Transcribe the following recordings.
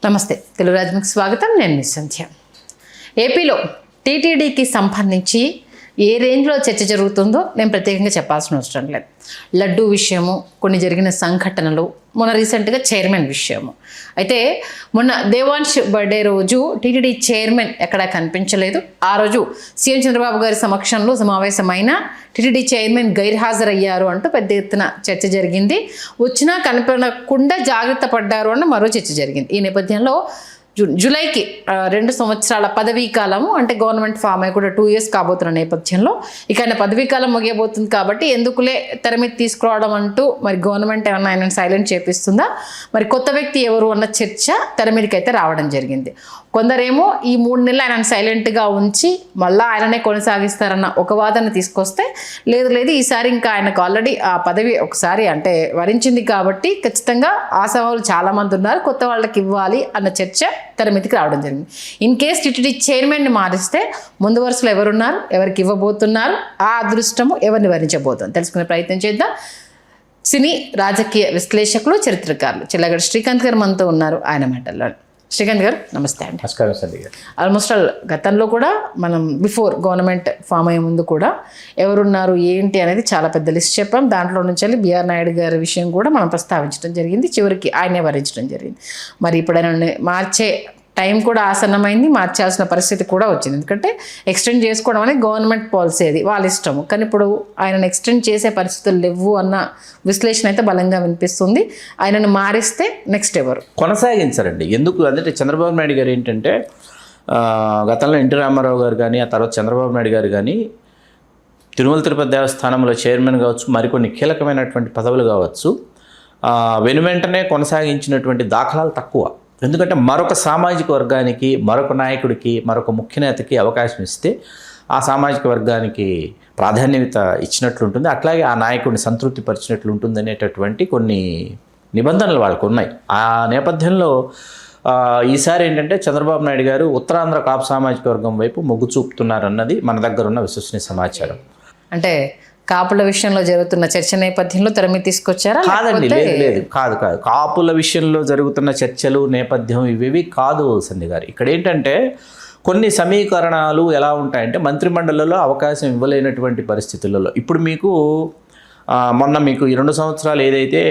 నమస్తే, తెలుగు రాజ్యకి స్వాగతం. నేను మీ సంధ్య. ఏపీలో టీటీడీకి సంబంధించి ఏ రేంజ్లో చర్చ జరుగుతుందో నేను ప్రత్యేకంగా చెప్పాల్సిన అవసరం లేదు. లడ్డూ విషయము, కొన్ని జరిగిన సంఘటనలు, మొన్న రీసెంట్గా చైర్మన్ విషయము. అయితే మొన్న దేవాంశ్ బర్త్డే రోజు టీటీడీ చైర్మన్ ఎక్కడా కనిపించలేదు. ఆ రోజు సీఎం చంద్రబాబు గారి సమక్షంలో సమావేశమైన టీటీడీ చైర్మన్ గైర్హాజరయ్యారు అంటూ పెద్ద ఎత్తున చర్చ జరిగింది. వచ్చినా కనిపించకుండా జాగ్రత్త పడ్డారు అన్న మరో చర్చ జరిగింది. ఈ నేపథ్యంలో జూలైకి 2 సంవత్సరాల పదవీ కాలము, అంటే గవర్నమెంట్ ఫామ్ అయి కూడా 2 years కాబోతున్న నేపథ్యంలో ఇక ఆయన పదవీ కాలం ముగియబోతుంది కాబట్టి ఎందుకులే తెర మీద తీసుకురావడం అంటూ మరి గవర్నమెంట్ ఏమన్నా ఆయన సైలెంట్ చేపిస్తుందా, మరి కొత్త వ్యక్తి ఎవరు అన్న చర్చ తెర మీదకి అయితే రావడం జరిగింది. కొందరేమో ఈ 3 నెలలు ఆయన సైలెంట్గా ఉంచి మళ్ళీ ఆయననే కొనసాగిస్తారన్న ఒక వాదన తీసుకొస్తే, లేదు ఈసారి ఇంకా ఆయనకు ఆల్రెడీ ఆ పదవి ఒకసారి అంటే వరించింది కాబట్టి ఖచ్చితంగా ఆశావాహులు చాలామంది ఉన్నారు, కొత్త వాళ్ళకి ఇవ్వాలి అన్న చర్చ తెర మీదకి రావడం జరిగింది. ఇన్ కేస్ టీటీడీ చైర్మన్ని మారిస్తే ముందు వరుసలో ఎవరున్నారు, ఎవరికి ఇవ్వబోతున్నారు, ఆ అదృష్టము ఎవరిని వరించబోతుంది తెలుసుకునే ప్రయత్నం చేద్దాం. సినీ రాజకీయ విశ్లేషకులు, చరిత్రకారులు చిల్లగడ్డ శ్రీకాంత్ గారు మనతో ఉన్నారు. ఆయన మాటల్లో శ్రీకాంత్ గారు నమస్తే అండి. నమస్కారం సంధ్య గారు. ఆల్మోస్ట్ గతంలో కూడా మనం బిఫోర్ గవర్నమెంట్ ఫామ్ అయ్యే ముందు కూడా ఎవరున్నారు ఏంటి అనేది చాలా పెద్ద లిస్ట్ చెప్పాం. దాంట్లో నుంచి బిఆర్ నాయుడు గారి విషయం కూడా మనం ప్రస్తావించడం జరిగింది. చివరికి ఆయనే వరించడం జరిగింది. మరి ఇప్పుడు ఆయన మార్చే టైం కూడా ఆసన్నమైంది, మార్చాల్సిన పరిస్థితి కూడా వచ్చింది. ఎందుకంటే ఎక్స్టెండ్ చేసుకోవడం అనేది గవర్నమెంట్ పాలసీ, అది వాళ్ళ ఇష్టము. కానీ ఇప్పుడు ఆయనను ఎక్స్టెండ్ చేసే పరిస్థితులు లేవు అన్న విశ్లేషణ అయితే బలంగా వినిపిస్తుంది. ఆయనను మారిస్తే నెక్స్ట్ ఎవరు కొనసాగించారండి? ఎందుకు అంటే చంద్రబాబు నాయుడు గారు ఏంటంటే గతంలో ఎన్టీ రామారావు గారు కానీ, ఆ తర్వాత చంద్రబాబు నాయుడు గారు కానీ తిరుమల తిరుపతి దేవస్థానంలో చైర్మన్ కావచ్చు, మరికొన్ని కీలకమైనటువంటి పదవులు కావచ్చు, వెనువెంటనే కొనసాగించినటువంటి దాఖలాలు తక్కువ. ఎందుకంటే మరొక సామాజిక వర్గానికి, మరొక నాయకుడికి, మరొక ముఖ్యనేతకి అవకాశం ఇస్తే ఆ సామాజిక వర్గానికి ప్రాధాన్యత ఇచ్చినట్లుంటుంది, అట్లాగే ఆ నాయకుడిని సంతృప్తి పరిచినట్లు ఉంటుంది అనేటటువంటి కొన్ని నిబంధనలు వాళ్ళకు ఉన్నాయి. ఆ నేపథ్యంలో ఈసారి ఏంటంటే చంద్రబాబు నాయుడు గారు ఉత్తరాంధ్ర కాపు సామాజిక వర్గం వైపు మొగ్గు చూపుతున్నారన్నది మన దగ్గర ఉన్న విశ్వసనీయ సమాచారం. అంటే కాపుల విషయంలో జరుగుతున్న చర్చ నేపథ్యంలో తెర మీద తీసుకొచ్చారా? కాదండి, లేదు కాదు. కాపుల విషయంలో జరుగుతున్న చర్చలు నేపథ్యం ఇవేవి కాదు సంధ్య గారు. ఇక్కడ ఏంటంటే కొన్ని సమీకరణాలు ఎలా ఉంటాయంటే మంత్రిమండలిలో అవకాశం ఇవ్వలేనటువంటి పరిస్థితులలో ఇప్పుడు మీకు మొన్న మీకు ఈ 2 సంవత్సరాలు ఏదైతే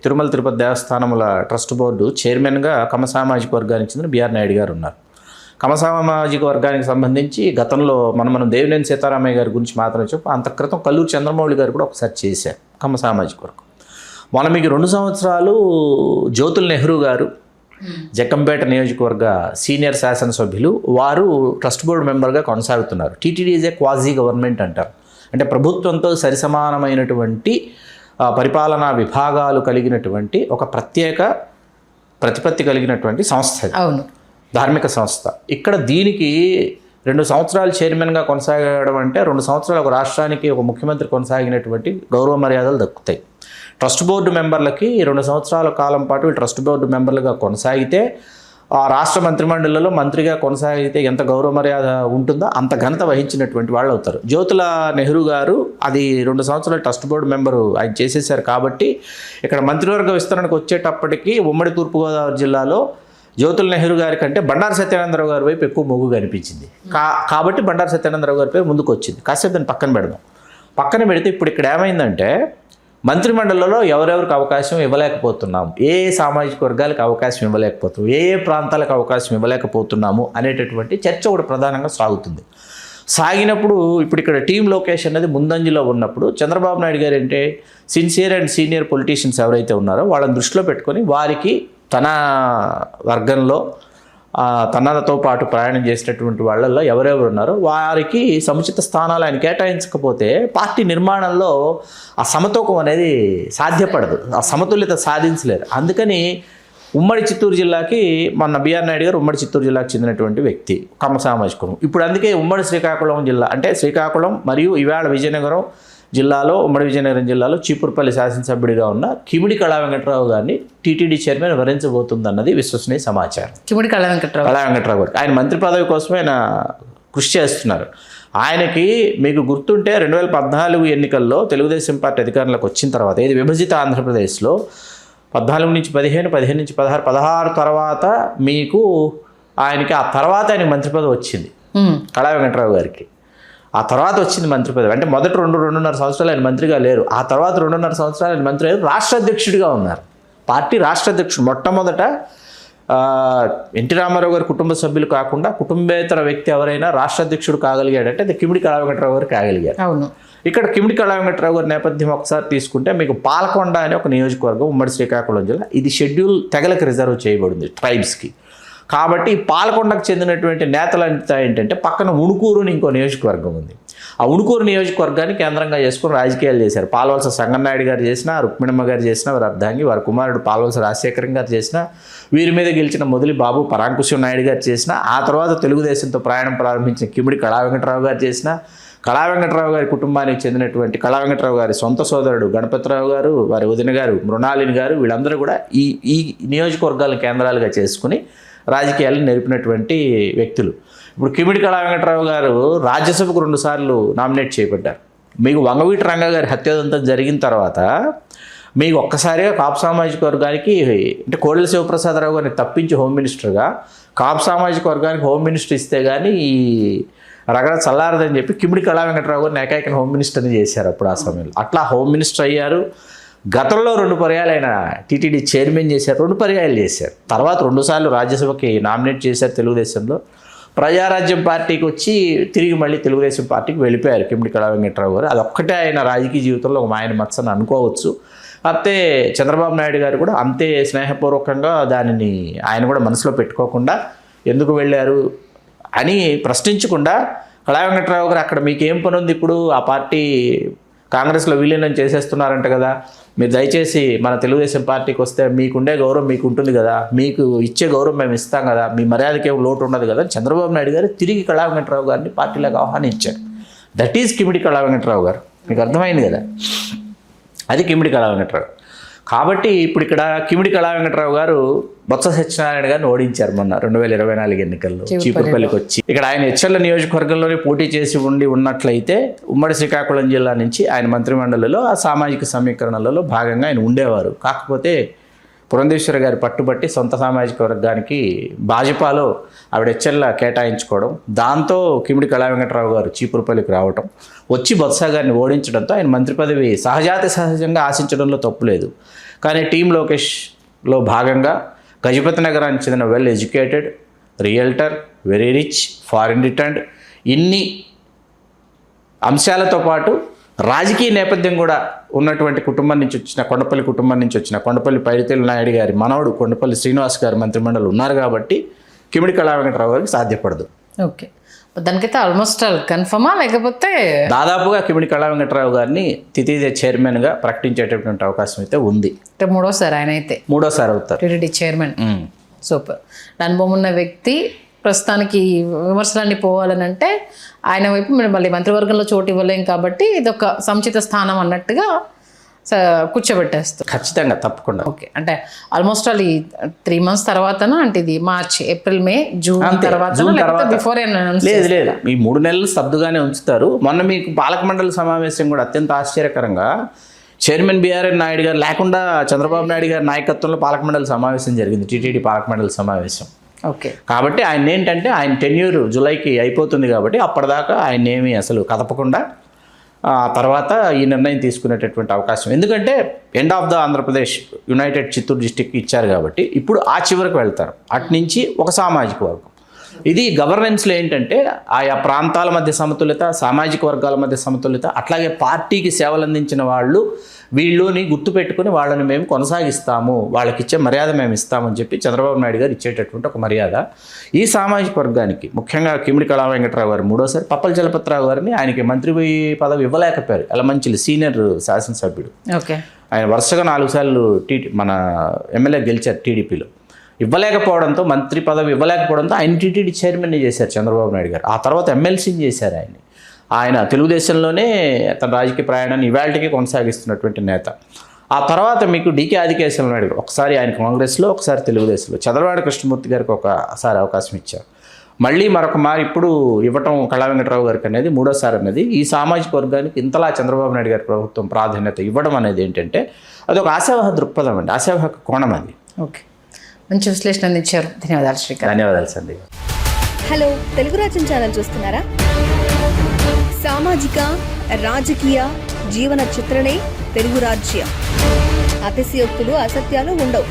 తిరుమల తిరుపతి దేవస్థానముల ట్రస్ట్ బోర్డు చైర్మన్గా కమ్మ సామాజిక వర్గానికి చెందిన బిఆర్ నాయుడు గారు ఉన్నారు. కమ్మ సామాజిక వర్గానికి సంబంధించి గతంలో మనం దేవినేని సీతారామయ్య గారి గురించి మాత్రం చెప్పి అంత క్రితం కల్లూరు చంద్రమౌళి గారు కూడా ఒకసారి చేశారు కమ్మ సామాజిక వర్గం. మొన్న మీకు 2 సంవత్సరాలు జ్యోతుల్ నెహ్రూ గారు జగ్గంపేట నియోజకవర్గ సీనియర్ శాసనసభ్యులు, వారు ట్రస్ట్ బోర్డు మెంబర్గా కొనసాగుతున్నారు. TTD is a quasi government అంటారు. అంటే ప్రభుత్వంతో సరిసమానమైనటువంటి పరిపాలనా విభాగాలు కలిగినటువంటి ఒక ప్రత్యేక ప్రతిపత్తి కలిగినటువంటి సంస్థ. అవును, ధార్మిక సంస్థ. ఇక్కడ దీనికి 2 సంవత్సరాలు చైర్మన్గా కొనసాగడం అంటే 2 సంవత్సరాలు ఒక రాష్ట్రానికి ఒక ముఖ్యమంత్రి కొనసాగినటువంటి గౌరవ మర్యాదలు దక్కుతాయి. ట్రస్ట్ బోర్డు మెంబర్లకి 2 సంవత్సరాల కాలం పాటు ట్రస్ట్ బోర్డు మెంబర్లుగా కొనసాగితే, ఆ రాష్ట్ర మంత్రిమండలిలో మంత్రిగా కొనసాగితే ఎంత గౌరవ మర్యాద ఉంటుందో అంత ఘనత వహించినటువంటి వాళ్ళు అవుతారు. జ్యోతుల నెహ్రూ గారు అది 2 సంవత్సరాలు ట్రస్ట్ బోర్డు మెంబరు ఆయన చేసేసారు కాబట్టి ఇక్కడ మంత్రివర్గ విస్తరణకు వచ్చేటప్పటికి ఉమ్మడి తూర్పుగోదావరి జిల్లాలో జ్యోతుల్ నెహ్రూ గారి కంటే బండారు సత్యానందరావు గారి వైపు ఎక్కువ మొగ్గుగా అనిపించింది. కాబట్టి బండారు సత్యానందరావు గారి పేరు ముందుకు వచ్చింది. కాసేపు దాన్ని పక్కన పెడితే ఇప్పుడు ఇక్కడ ఏమైందంటే మంత్రిమండలిలో ఎవరెవరికి అవకాశం ఇవ్వలేకపోతున్నాము, ఏ సామాజిక వర్గాలకు అవకాశం ఇవ్వలేకపోతున్నాము, ఏ ప్రాంతాలకు అవకాశం ఇవ్వలేకపోతున్నాము అనేటటువంటి చర్చ కూడా ప్రధానంగా సాగినప్పుడు ఇప్పుడు ఇక్కడ టీం లోకేష్ అనేది ముందంజలో ఉన్నప్పుడు చంద్రబాబు నాయుడు గారు అంటే సిన్సియర్ అండ్ సీనియర్ పొలిటీషియన్స్ ఎవరైతే ఉన్నారో వాళ్ళని దృష్టిలో పెట్టుకొని వారికి తన వర్గంలో తనతో పాటు ప్రయాణం చేసేటటువంటి వాళ్ళల్లో ఎవరెవరు ఉన్నారో వారికి సముచిత స్థానాలు ఆయన కేటాయించకపోతే పార్టీ నిర్మాణంలో ఆ సమతూకం అనేది సాధ్యపడదు, ఆ సమతుల్యత సాధించలేరు. అందుకని ఉమ్మడి చిత్తూరు జిల్లాకి మొన్న బిఆర్ నాయుడు గారు ఉమ్మడి చిత్తూరు జిల్లాకు చెందినటువంటి వ్యక్తి, కమ్మ సామాజికం. ఇప్పుడు అందుకే ఉమ్మడి శ్రీకాకుళం జిల్లా అంటే శ్రీకాకుళం మరియు ఇవాళ విజయనగరం జిల్లాలో, ఉమ్మడి విజయనగరం జిల్లాలో చీపురుపల్లి శాసనసభ్యుడిగా ఉన్న కిమిడి కళా వెంకటరావు గారిని టీటీడీ చైర్మన్ వరించబోతుందన్నది విశ్వసనీయ సమాచారం. కిమిడి కళా వెంకటరావు గారు ఆయన మంత్రి పదవి కోసమే ఆయన కృషి చేస్తున్నారు. ఆయనకి మీకు గుర్తుంటే 2014 ఎన్నికల్లో తెలుగుదేశం పార్టీ అధికారంలోకి వచ్చిన తర్వాత, ఇది విభజిత ఆంధ్రప్రదేశ్లో 14 నుంచి 15, 15 నుంచి 16, 16 తర్వాత మీకు ఆయనకి ఆ తర్వాత ఆయనకి మంత్రి పదవి వచ్చింది కళా వెంకట్రావు గారికి. ఆ తర్వాత వచ్చింది మంత్రి పదవి. అంటే మొదటి 2-2.5 సంవత్సరాలు ఆయన మంత్రిగా లేరు. ఆ తర్వాత 2.5 సంవత్సరాలు ఆయన మంత్రి అయ్యారు, రాష్ట్ర అధ్యక్షుడిగా ఉన్నారు. పార్టీ రాష్ట్ర అధ్యక్షుడు. మొట్టమొదట ఎన్టీ రామారావు గారి కుటుంబ సభ్యులు కాకుండా కుటుంబేతర వ్యక్తి ఎవరైనా రాష్ట్ర అధ్యక్షుడు కాగలిగాడంటే అది కిమిడి కళా వెంకట్రావు గారు కాగలిగారు. అవును. ఇక్కడ కిమిడి కళా వెంకట్రావు గారి నేపథ్యం ఒకసారి తీసుకుంటే మీకు పాలకొండ అనే ఒక నియోజకవర్గం ఉమ్మడి శ్రీకాకుళం జిల్లా. ఇది షెడ్యూల్ తెగలకు రిజర్వ్ చేయబడింది, ట్రైబ్స్కి. కాబట్టి పాలకొండకు చెందినటువంటి నేతలంతా ఏంటంటే పక్కన ఉణుకూరు అని ఇంకో నియోజకవర్గం ఉంది. ఆ ఉణుకూరు నియోజకవర్గాన్ని కేంద్రంగా చేసుకుని రాజకీయాలు చేశారు. పాల్వలస సంగన్నాయుడు గారు చేసిన, రుక్మిణమ్మ గారు చేసిన, వారి అర్ధాంగి వారి కుమారుడు పాల్వలస రాజశేఖరం గారు చేసిన, వీరి మీద గెలిచిన మొదలి బాబు పరాంకుశం నాయుడు గారు చేసిన, ఆ తర్వాత తెలుగుదేశంతో ప్రయాణం ప్రారంభించిన కిమిడి కళా వెంకట్రావు గారు చేసిన, కళా వెంకట్రావు గారి కుటుంబానికి చెందినటువంటి కళా వెంకట్రావు గారి సొంత సోదరుడు గణపతిరావు గారు, వారి వదిన గారు మృణాలిని గారు, వీళ్ళందరూ కూడా ఈ నియోజకవర్గాలను కేంద్రాలుగా చేసుకుని రాజకీయాలను నేర్పినటువంటి వ్యక్తులు. ఇప్పుడు కిమిడి కళా వెంకట్రావు గారు రాజ్యసభకు 2 సార్లు నామినేట్ చేయబడ్డారు. మీకు వంగవీటి రంగా గారి హత్యోదంతం జరిగిన తర్వాత మీకు ఒక్కసారిగా కాపు సామాజిక వర్గానికి అంటే కోడెల శివప్రసాదరావు గారిని తప్పించి హోమ్ మినిస్టర్గా కాపు సామాజిక వర్గానికి హోమ్ మినిస్టర్ ఇస్తే కానీ ఈ రగడ చల్లారదని చెప్పి కిమిడి కళా వెంకట్రావు గారిని ఏకైక హోమ్ మినిస్టర్ని చేశారు అప్పుడు ఆ సమయంలో. అట్లా హోమ్ మినిస్టర్ అయ్యారు. గతంలో 2 పర్యాలు ఆయన టీటీడీ చైర్మన్ చేశారు, 2 పర్యాలు చేశారు. తర్వాత 2 సార్లు రాజ్యసభకి నామినేట్ చేశారు తెలుగుదేశంలో. ప్రజారాజ్యం పార్టీకి వచ్చి తిరిగి మళ్ళీ తెలుగుదేశం పార్టీకి వెళ్ళిపోయారు కిమిడి కళా వెంకట్రావు గారు. అదొక్కటే ఆయన రాజకీయ జీవితంలో ఒక మాయన మచ్చని అనుకోవచ్చు. అయితే చంద్రబాబు నాయుడు గారు కూడా అంతే స్నేహపూర్వకంగా దానిని ఆయన కూడా మనసులో పెట్టుకోకుండా ఎందుకు వెళ్ళారు అని ప్రశ్నించకుండా కళా వెంకట్రావు గారు అక్కడ మీకేం పని ఉంది, ఇప్పుడు ఆ పార్టీ కాంగ్రెస్లో విలీనం చేసేస్తున్నారంట కదా, మీరు దయచేసి మన తెలుగుదేశం పార్టీకి వస్తే మీకుండే గౌరవం మీకు ఉంటుంది కదా, మీకు ఇచ్చే గౌరవం మేము ఇస్తాం కదా, మీ మర్యాదకి ఏం లోటు ఉండదు కదా. చంద్రబాబు నాయుడు గారు తిరిగి కళా వెంకట్రావు గారిని పార్టీలోకి ఆహ్వానించారు. దట్ ఈజ్ కిమిడి కళా వెంకట్రావు గారు. మీకు అర్థమైంది కదా, అది కిమిడి కళా వెంకట్రావు. కాబట్టి ఇప్పుడు ఇక్కడ కిమిడి కళా వెంకట్రావు గారు బొత్స సత్యనారాయణ గారిని ఓడించారు మొన్న 2024 ఎన్నికల్లో చీపురుపల్లికి వచ్చి. ఇక్కడ ఆయన ఎచ్చర్ల నియోజకవర్గంలోనే పోటీ చేసి ఉన్నట్లయితే ఉమ్మడి శ్రీకాకుళం జిల్లా నుంచి ఆయన మంత్రిమండలిలో ఆ సామాజిక సమీకరణలలో భాగంగా ఆయన ఉండేవారు. కాకపోతే పురంధేశ్వరి గారి పట్టుబట్టి సొంత సామాజిక వర్గానికి భాజపాలో ఆవిడ ఎచ్చర్ల కేటాయించుకోవడం, దాంతో కిమిడి కళా వెంకట్రావు గారు చీపురుపల్లికి రావడం, వచ్చి బొత్స గారిని ఓడించడంతో ఆయన మంత్రి పదవి సహజంగా ఆశించడంలో తప్పులేదు. కానీ టీం లోకేష్లో భాగంగా గజపతి నగరానికి చెందిన well educated realtor, very rich, foreign returned, ఇన్ని అంశాలతో పాటు రాజకీయ నేపథ్యం కూడా ఉన్నటువంటి కుటుంబం నుంచి వచ్చిన కొండపల్లి కుటుంబం నుంచి వచ్చిన కొండపల్లి పైడితేలు నాయుడు గారి మనవడు కొండపల్లి శ్రీనివాస్ గారి మంత్రిమండలి ఉన్నారు కాబట్టి కిమిడి కళా వెంకట్రావు గారికి సాధ్యపడదు. ఓకే, దానికైతే ఆల్మోస్ట్ కన్ఫర్మా, లేకపోతే దాదాపుగా కిమిడి కళా వెంకట్రావు గారిని తిథిదే చైర్మన్గా ప్రకటించేటటువంటి అవకాశం అయితే ఉంది. అంటే 3వ సారి ఆయన అయితే 3వ సారి అవుతారు టీటీడీ చైర్మన్. సూపర్. అనుభవం ఉన్న వ్యక్తి ప్రస్తుతానికి విమర్శలన్నీ పోవాలని అంటే ఆయన వైపు మేము మళ్ళీ మంత్రివర్గంలో చోటు ఇవ్వలేం కాబట్టి ఇదొక సముచిత స్థానం అన్నట్టుగా కూర్చోబెట్టేస్తాం. ఖచ్చితంగా, తప్పకుండా. ఓకే, అంటే ఆల్మోస్ట్ ఈ 3 months తర్వాతనా అంటే ఇది మార్చ్, ఏప్రిల్, మే, జూన్ తర్వాత బిఫోర్ లేదు, ఈ 3 నెలలు స్తబ్దుగానే ఉంచుతారు. మొన్న మీకు పాలక మండలి సమావేశం కూడా అత్యంత ఆశ్చర్యకరంగా చైర్మన్ బిఆర్ఎన్ నాయుడు గారు లేకుండా చంద్రబాబు నాయుడు గారి నాయకత్వంలో పాలక మండలి సమావేశం జరిగింది, టీటీడీ పాలక మండలి సమావేశం. ఓకే, కాబట్టి ఆయన ఏంటంటే ఆయన టెన్యూర్ జూలైకి అయిపోతుంది కాబట్టి అప్పటిదాకా ఆయన ఏమీ అసలు కదపకుండా తర్వాత ఈ నిర్ణయం తీసుకునేటటువంటి అవకాశం. ఎందుకంటే end of the Andhra Pradesh United Chittoor district ఇచ్చారు కాబట్టి ఇప్పుడు ఆ చివరికి వెళ్తారు. అట్నుంచి ఒక సామాజిక వర్గం. ఇది గవర్నెన్స్లో ఏంటంటే ఆయా ప్రాంతాల మధ్య సమతుల్యత, సామాజిక వర్గాల మధ్య సమతుల్యత, అట్లాగే పార్టీకి సేవలు అందించిన వాళ్ళు వీళ్ళని గుర్తుపెట్టుకుని వాళ్ళని మేము కొనసాగిస్తాము, వాళ్ళకి ఇచ్చే మర్యాద మేము ఇస్తామని చెప్పి చంద్రబాబు నాయుడు గారు ఇచ్చేటటువంటి ఒక మర్యాద ఈ సామాజిక వర్గానికి. ముఖ్యంగా కిమిడి కళా వెంకట్రావు గారు 3వ సారి, పప్పల చలపతిరావు గారిని ఆయనకి మంత్రి పదవి ఇవ్వలేకపోయారు. ఎలమంచిలి సీనియర్ శాసనసభ్యుడు. ఓకే, ఆయన వరుసగా 4 సార్లు మన ఎమ్మెల్యే గెలిచారు టీడీపీలో. ఇవ్వలేకపోవడంతో, మంత్రి పదవి ఇవ్వలేకపోవడంతో ఆయన టీటీడీ చైర్మన్ని చేశారు చంద్రబాబు నాయుడు గారు. ఆ తర్వాత ఎమ్మెల్సీని చేశారు ఆయన్ని. ఆయన తెలుగుదేశంలోనే తన రాజకీయ ప్రయాణాన్ని ఇవాళకి కొనసాగిస్తున్నటువంటి నేత. ఆ తర్వాత మీకు డీకే ఆదికేశవ నాయుడు ఒకసారి ఆయన కాంగ్రెస్లో, ఒకసారి తెలుగుదేశంలో, చంద్రబాబు కృష్ణమూర్తి గారికి ఒకసారి అవకాశం ఇచ్చారు. మళ్ళీ మరొక మారి ఇప్పుడు ఇవ్వటం కళా వెంకటరావు గారికి అనేది మూడోసారి అనేది ఈ సామాజిక వర్గానికి ఇంతలా చంద్రబాబు నాయుడు గారి ప్రభుత్వం ప్రాధాన్యత ఇవ్వడం అనేది ఏంటంటే అదొక ఆశావహ దృక్పథం అండి, ఆశావహ కోణం అది. ఓకే, మంచి విశ్లేషణ అందించారు. ధన్యవాదాలు శ్రీకాంత్. ధన్యవాదాలు సంధ్య. హలో, తెలుగు రాజ్యం ఛానల్ చూస్తున్నారా? సామాజిక, రాజకీయ, జీవన చిత్రణే తెలుగు రాజ్యం. అతిశయోక్తులు, అసత్యాలు ఉండవు.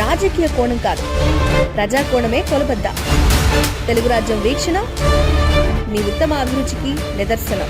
రాజకీయ కోణం కాదు, ప్రజా కోణమే కొలబద్ద. తెలుగు రాజ్యం వీక్షణ మీ ఉత్తమ అభిరుచికి నిదర్శనం.